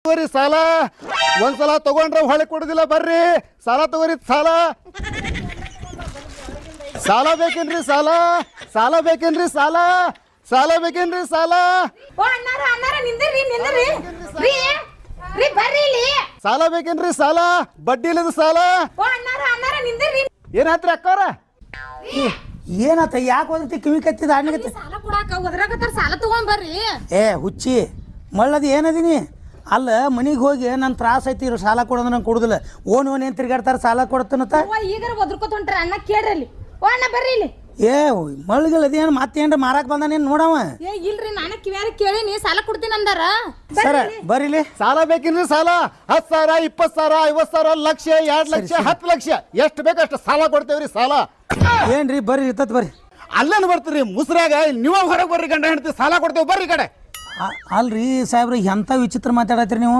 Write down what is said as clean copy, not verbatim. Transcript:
ತಗೋರಿ ಸಾಲ ಒಂದ್ಸಲ ತಗೊಂಡ್ರೆ ಹೊಳೆ ಕೊಡುದಿಲ್ಲ ಬರ್ರಿ ಸಾಲ ತಗೋರಿ ಸಾಲ ಸಾಲ ಬೇಕೇನ್ರಿ ಸಾಲ ಸಾಲ ಬೇಕೇನ್ರಿ ಸಾಲ ಸಾಲ ಬೇಕೇನ್ರಿ ಸಾಲ ಓ ಅಣ್ಣಾರ ಅಣ್ಣಾರ ನಿಂದ್ರಿ ನಿಂದ್ರಿ ರೀ ರೀ ಬರ್ರಿ ಇಲ್ಲಿ ಸಾಲ ಬೇಕೇನ್ರಿ ಸಾಲ ಬಡ್ಡಿ ಇಲ್ಲದ ಸಾಲ ಓ ಅಣ್ಣಾರ ಅಣ್ಣಾರ ನಿಂದ್ರಿ ಏನಾತ್ರಿ ಅಕ್ಕಾರ ಏನಾತ ಯಾಕೆ ಹೋದ್ರತಿ ಕಿವಿ ಕತ್ತಿದ ಅಣ್ಣಗತ್ತಿ ಸಾಲ ಕೊಡಾಕ ಒದರಾಕತ್ತಾರ ಸಾಲ ತಗೊಂಡ್ ಬರ್ರಿ ಏ ಹುಚ್ಚಿ ಮಳ್ಳದಿ ಏನದೀನಿ ಅಲ್ಲ ಮನಿಗೆ ಹೋಗಿ ನನ್ನ ತ್ರಾಸ ಐತಿ ಇರೋ ಸಾಲ ಕೊಡೋದು ನಂಗೆ ಕೊಡುದಿಲ್ಲ ಓನ್ ಏನ್ ತಿರ್ಗಾಡ್ತಾರ ಸಾಲ ಕೊಡ್ತಾನತ್ತ ಓ ಈಗರ ಒದರ್ಕೋತ ಹೊಂಟ್ರ ಅಣ್ಣ ಕೇಳ್ರಿ ಅಲ್ಲಿ ಓ ಅಣ್ಣ ಬರ್ರಿ ಇಲ್ಲಿ ಏ ಮಳ್ಗಳದೇನು ಮತ್ತೇನ್ರ ಮಾರಾಕ್ ಬಂದಾನೇನು ನೋಡವ ಏ ಇಲ್ರಿ ನಾನು ಕಿವ್ಯಾರ ಕೇಳಿನಿ ಸಾಲ ಕೊಡ್ತೀನಿ ಅಂದಾರ ಸರ ಬರೀಲಿ ಸಾಲ ಬೇಕೇನ್ರಿ ಸಾಲ 10,000 20,000 50,000 ಲಕ್ಷ 2 ಲಕ್ಷ 10 ಲಕ್ಷ ಎಷ್ಟು ಬೇಕಷ್ಟು ಸಾಲ ಕೊಡ್ತೇವ್ರಿ ಸಾಲ ಏನ್ರಿ ಬರ್ರಿ ಇರ್ತತ್ ಬರ್ರಿ ಅಲ್ಲೇನು ಬರ್ತೀರಿ ಮುಸ್ರಾಗ ನೀವು ಹೊರಗೆ ಬರ್ರಿ ಗಂಡ ಹೆಂಡತಿ ಸಾಲ ಕೊಡ್ತೇವೆ ಬರ್ರಿ ಕಡೆ ಅಲ್ರಿ ಸಾಹೇಬ್ರ ಎಂಥ ವಿಚಿತ್ರ ಮಾತಾಡತ್ರಿ ನೀವು